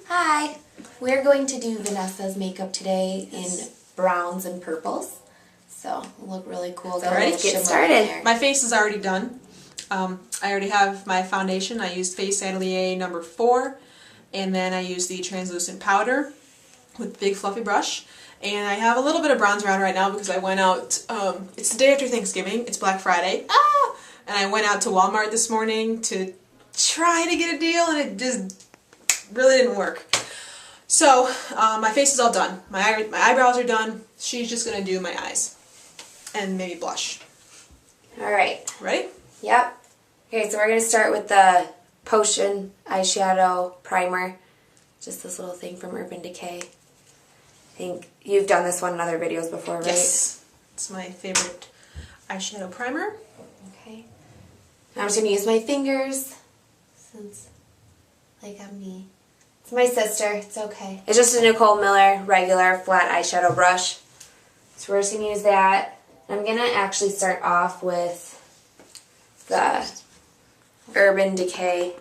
Hi! We're going to do Vanessa's makeup today in browns and purples. So it'll look really cool. So let's get started. My face is already done. I already have my foundation. I used Face Atelier number 4, and then I used the translucent powder with the big fluffy brush. And I have a little bit of bronzer on right now because I went out, it's the day after Thanksgiving, it's Black Friday, and I went out to Walmart this morning to try to get a deal, and it just really didn't work. So, my face is all done. My eyebrows are done. She's just going to do my eyes. And maybe blush. Alright. Ready? Yep. Okay, so we're going to start with the Potion eyeshadow primer. Just this little thing from Urban Decay. I think you've done this one in other videos before, right? Yes. It's my favorite eyeshadow primer. Okay. Now I'm just going to use my fingers, since, like, I'm me. It's my sister. It's okay. It's just a Nicole Miller regular flat eyeshadow brush. So we're just going to use that. I'm going to actually start off with the Urban Decay.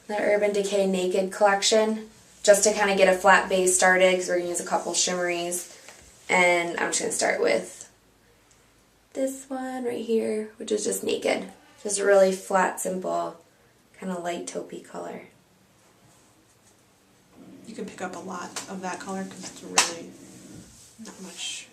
The Urban Decay Naked collection. Just to kind of get a flat base started, because we're going to use a couple shimmeries. And I'm just going to start with this one right here, which is just Naked. Just a really flat, simple, kind of light taupey color. You can pick up a lot of that color because it's really not much.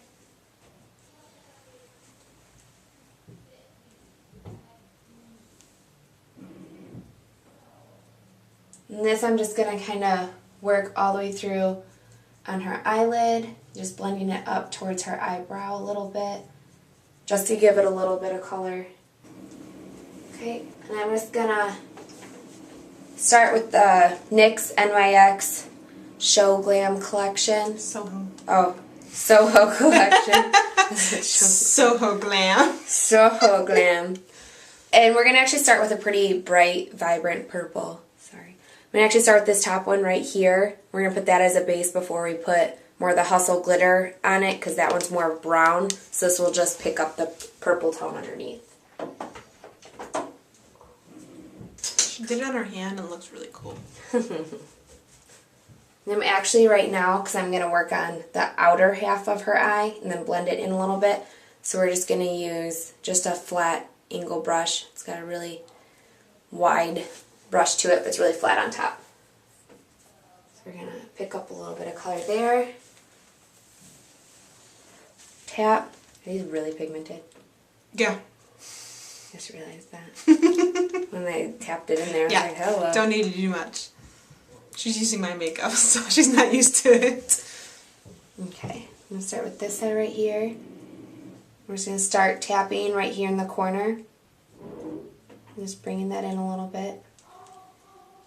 And this I'm just going to kind of work all the way through on her eyelid, just blending it up towards her eyebrow a little bit, just to give it a little bit of color. Okay, and I'm just going to start with the NYX NYX Show Glam collection. Soho. Oh, Soho collection. Soho Glam. Soho Glam. And we're going to actually start with a pretty bright, vibrant purple. Sorry. I'm going to actually start with this top one right here. We're going to put that as a base before we put more of the Hustle glitter on it, because that one's more brown. So this will just pick up the purple tone underneath. She did it on her hand and it looks really cool. I'm actually right now, because I'm going to work on the outer half of her eye and then blend it in a little bit. So we're just going to use just a flat angle brush. It's got a really wide brush to it, but it's really flat on top. So we're going to pick up a little bit of color there. Tap. Are these really pigmented? Yeah. I just realized that. When I tapped it in there, I was like, hello. Don't need to do much. She's using my makeup, so she's not used to it. Okay, I'm going to start with this side right here. We're just going to start tapping right here in the corner. I'm just bringing that in a little bit.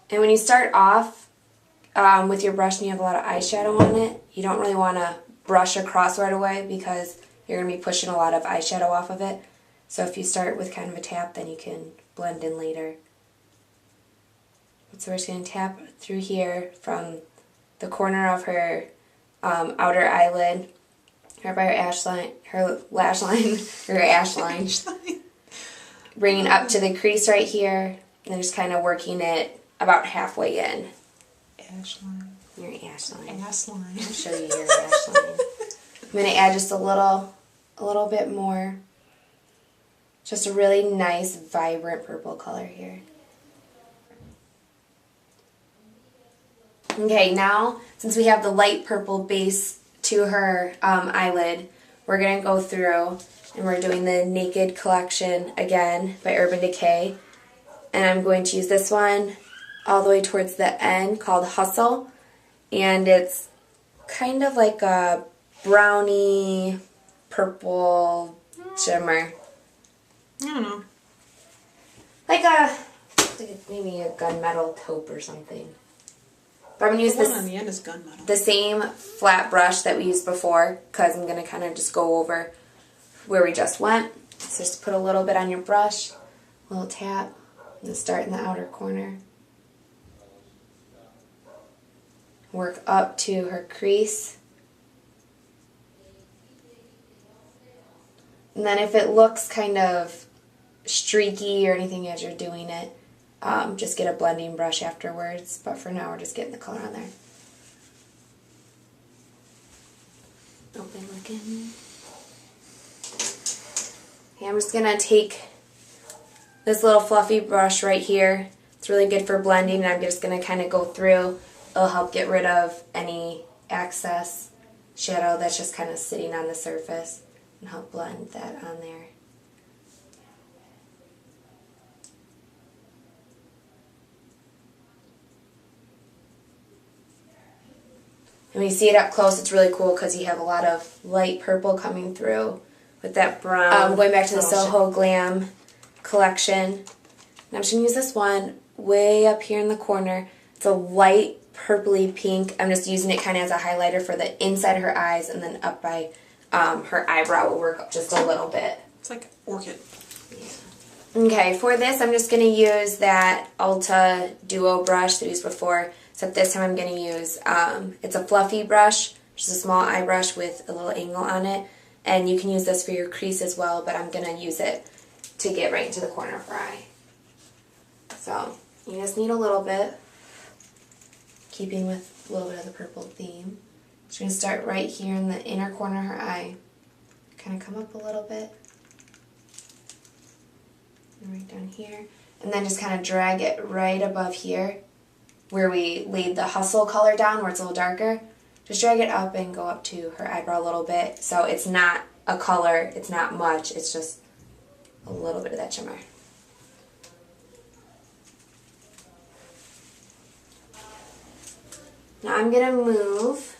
And when you start off with your brush and you have a lot of eyeshadow on it, you don't really want to brush across right away because you're going to be pushing a lot of eyeshadow off of it. So if you start with kind of a tap, then you can blend in later. So we're just going to tap through here from the corner of her outer eyelid, right by her lash line, her ash line. Bringing up to the crease right here, and just kind of working it about halfway in. Ash line. Your ash line. Ash line. I'll show you your ash line. I'm going to add just a little bit more. Just a really nice, vibrant purple color here. Okay, now, since we have the light purple base to her eyelid, we're going to go through and we're doing the Naked collection again by Urban Decay. And I'm going to use this one all the way towards the end called Hustle. And it's kind of like a browny purple shimmer. I don't know. Like maybe a gunmetal taupe or something. But I'm going to use The one on the end is gunmetal. the same flat brush that we used before, because I'm going to kind of just go over where we just went. So just put a little bit on your brush, a little tap, and start in the outer corner. Work up to her crease. And then if it looks kind of streaky or anything as you're doing it. Just get a blending brush afterwards, but for now we're just getting the color on there. Open looking. Okay, I'm just going to take this little fluffy brush right here. It's really good for blending, and I'm just going to kind of go through. It'll help get rid of any excess shadow that's just kind of sitting on the surface and help blend that on there. And when you see it up close, it's really cool because you have a lot of light purple coming through with that brown. Going back to the Soho Glam collection. And I'm just going to use this one way up here in the corner. It's a light purpley pink. I'm just using it kind of as a highlighter for the inside of her eyes, and then up by her eyebrow will work up just a little bit. It's like orchid. Yeah. Okay, for this I'm just going to use that Ulta Duo brush that I used before. Except this time I'm going to use, it's a fluffy brush, which is a small eye brush with a little angle on it. And you can use this for your crease as well, but I'm going to use it to get right into the corner of her eye. So, you just need a little bit, keeping with a little bit of the purple theme. Just going to start right here in the inner corner of her eye. Kind of come up a little bit. And right down here. And then just kind of drag it right above here, where we laid the Hustle color down, where it's a little darker. Just drag it up and go up to her eyebrow a little bit. So it's not a color, it's not much, it's just a little bit of that shimmer. Now I'm going to move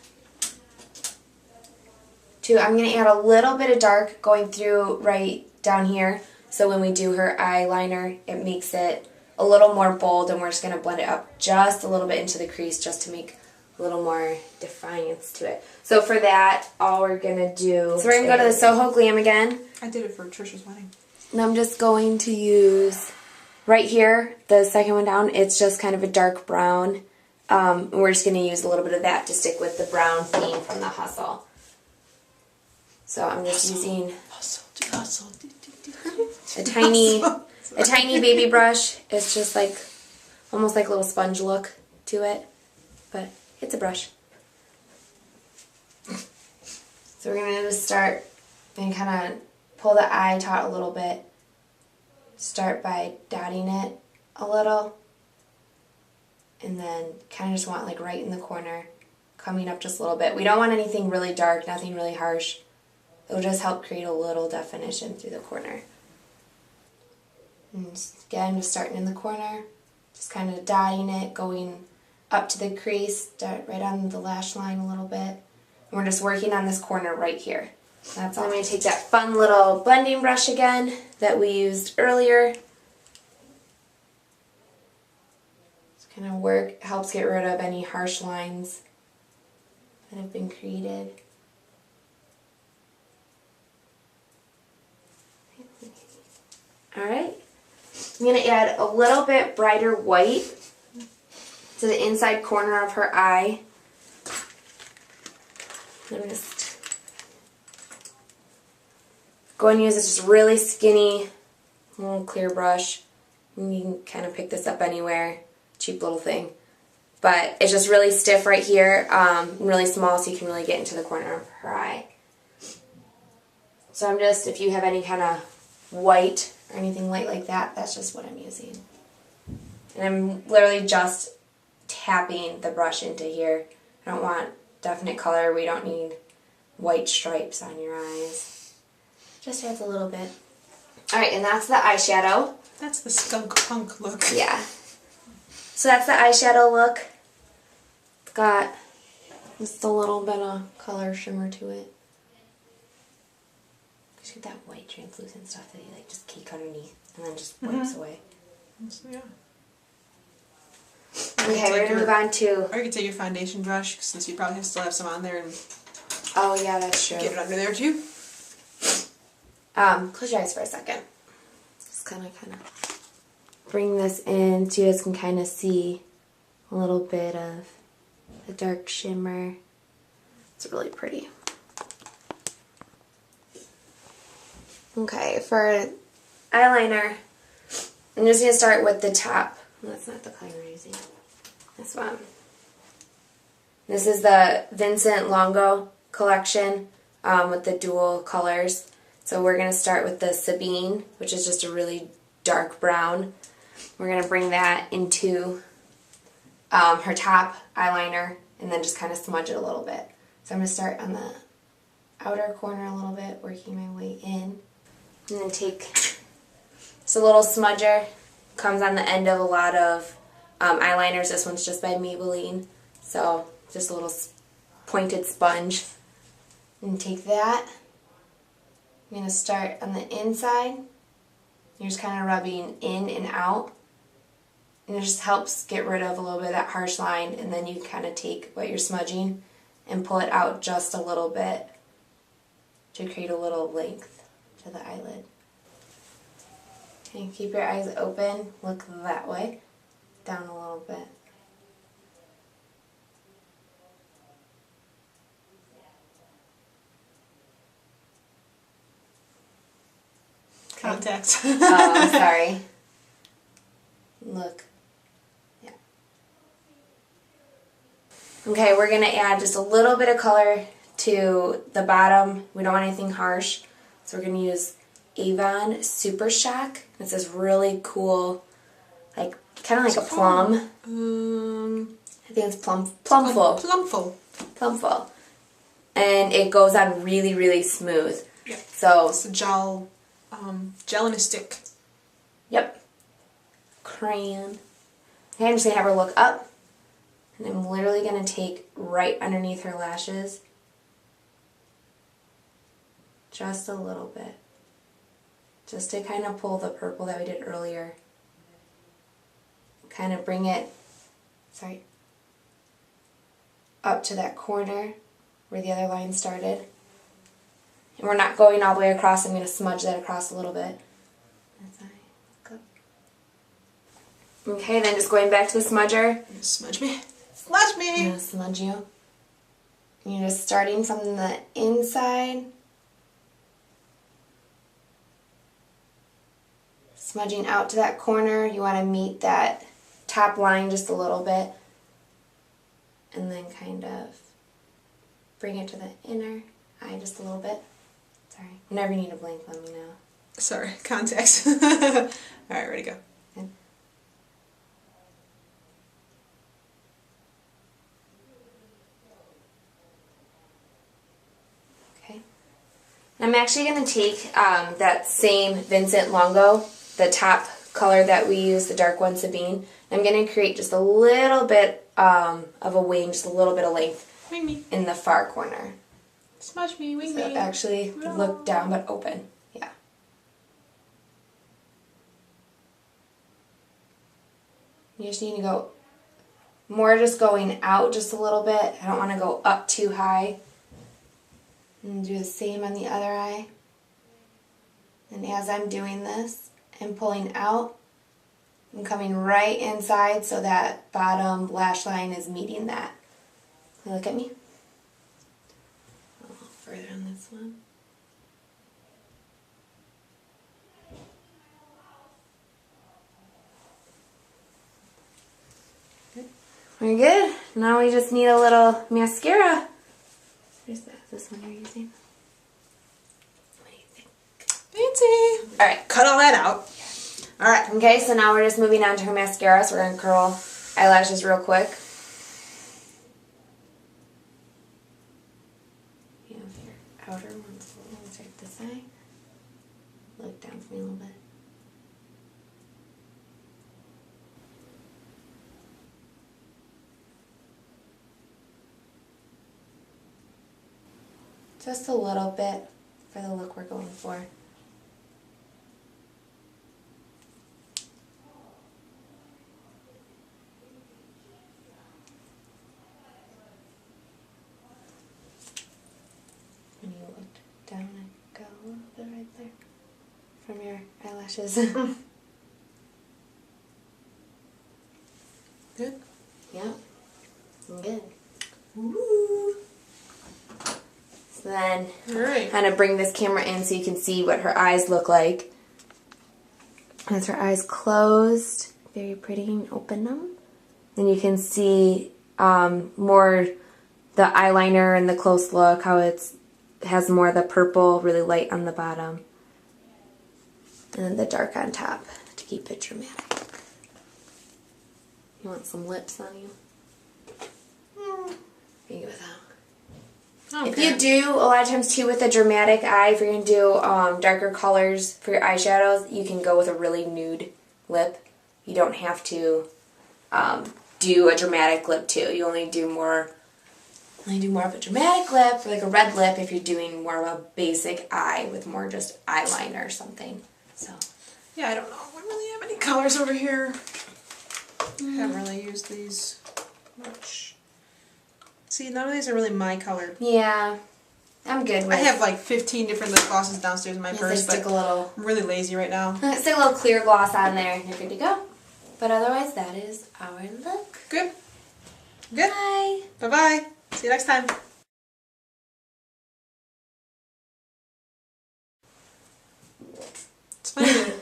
to, I'm going to add a little bit of dark going through right down here. So when we do her eyeliner, it makes it a little more bold, and we're just going to blend it up just a little bit into the crease just to make a little more defiance to it. So for that, all we're going to do... So we're going to go to the Soho Glam again. I did it for Trisha's wedding. And I'm just going to use, right here, the second one down, it's just kind of a dark brown. And we're just going to use a little bit of that to stick with the brown theme from the Hustle. So I'm just using a tiny baby brush. It's just like, almost like a little sponge look to it, but it's a brush. So we're going to just start and kind of pull the eye taut a little bit. Start by dotting it a little, and then kind of just want like right in the corner, coming up just a little bit. We don't want anything really dark, nothing really harsh. It'll just help create a little definition through the corner. And again, just starting in the corner, just kind of dotting it, going up to the crease, dot right on the lash line a little bit. And we're just working on this corner right here. That's all. I'm going to take that fun little blending brush again that we used earlier. Just kind of work, helps get rid of any harsh lines that have been created. Alright. I'm going to add a little bit brighter white to the inside corner of her eye. I'm just going to use this just really skinny little clear brush. You can kind of pick this up anywhere. Cheap little thing. But it's just really stiff right here, really small, so you can really get into the corner of her eye. So I'm just, if you have any kind of white or anything light like that, that's just what I'm using. And I'm literally just tapping the brush into here. I don't want definite color. We don't need white stripes on your eyes. Just adds a little bit. Alright, and that's the eyeshadow. That's the skunk punk look. Yeah. So that's the eyeshadow look. It's got just a little bit of color shimmer to it. Just get that white translucent stuff that you like just cake underneath and then just wipes away. Yeah. Okay, we're gonna move on to. Or you can take your foundation brush, since you probably still have some on there, and Oh yeah, that's true. get it under there too. Close your eyes for a second. Just kind of bring this in so you guys can kind of see a little bit of the dark shimmer. It's really pretty. Okay, for eyeliner. I'm just going to start with the top. That's not the color we're using. This one. This is the Vincent Longo collection with the dual colors. So we're going to start with the Sabine, which is just a really dark brown. We're going to bring that into her top eyeliner and then just kind of smudge it a little bit. So I'm going to start on the outer corner a little bit, working my way in. And then take just a little smudger. Comes on the end of a lot of eyeliners. This one's just by Maybelline. So just a little pointed sponge. And take that. I'm going to start on the inside. You're just kind of rubbing in and out. And it just helps get rid of a little bit of that harsh line. And then you kind of take what you're smudging and pull it out just a little bit to create a little length to the eyelid. Okay, keep your eyes open. Look that way. Down a little bit. Contact. Oh, I'm sorry. Look. Yeah. Okay, we're going to add just a little bit of color to the bottom. We don't want anything harsh. So we're going to use Avon Super Shock. It's this really cool, like, kind of like a plum. I think it's plumful. Plumful. And it goes on really, really smooth. Yeah. So it's a gel in a stick. Yep. Crayon. Okay, I'm just going to have her look up. And I'm literally going to take right underneath her lashes. Just a little bit. Just to kind of pull the purple that we did earlier. Kind of bring it, up to that corner where the other line started. And we're not going all the way across. I'm going to smudge that across a little bit. Okay, then just going back to the smudger. Smudge me. Smudge me! I'm going to smudge you. And you're just starting from the inside. Smudging out to that corner. You want to meet that top line just a little bit. And then kind of bring it to the inner eye just a little bit. Sorry. Whenever you need a blank, let me know. Sorry, context. Alright, ready to go. Good. Okay. I'm actually going to take that same Vincent Longo, the top color that we use, the dark one, Sabine. I'm going to create just a little bit of a wing, just a little bit of length Wing me. in the far corner. Smudge me, wing So me. actually look down but open. Yeah. You just need to go more just going out just a little bit. I don't want to go up too high. And do the same on the other eye. And as I'm doing this, I'm pulling out and coming right inside so that bottom lash line is meeting that. Look at me. A little further on this one. Good. We're good. Now we just need a little mascara. Where's that? Is this one you're using? What do you think? Fancy. Alright. Cut all that out. Alright. Okay, so now we're just moving on to her mascara. So we're going to curl eyelashes real quick. You have your outer ones. Let's start this side. Look down for me a little bit. Just a little bit for the look we're going for. When you look down and go a little bit right there from your eyelashes. Good? Yeah. Good. Woo. So then, Alright. kind of bring this camera in so you can see what her eyes look like. Has her eyes closed. Very pretty, and open them. And you can see more the eyeliner and the close look, how it has more of the purple, really light on the bottom. And then the dark on top to keep it dramatic. You want some lips on you? Maybe without. If you do, a lot of times too with a dramatic eye, if you're going to do darker colors for your eyeshadows, you can go with a really nude lip. You don't have to do a dramatic lip too. You only do more of a dramatic lip, or like a red lip, if you're doing more of a basic eye with more just eyeliner or something. So yeah, I don't know. I don't really have any colors over here. I haven't really used these much. See, none of these are really my color. yeah, I'm good with. I have like 15 different lip glosses downstairs in my purse, but I'm really lazy right now. Stick a little clear gloss on there and you're good to go. But otherwise, that is our look. Good. Good. Bye. Bye-bye. See you next time. It's funny.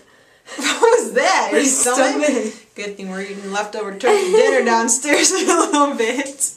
What was that? Your stomach? Good thing we're eating leftover turkey dinner downstairs in a little bit.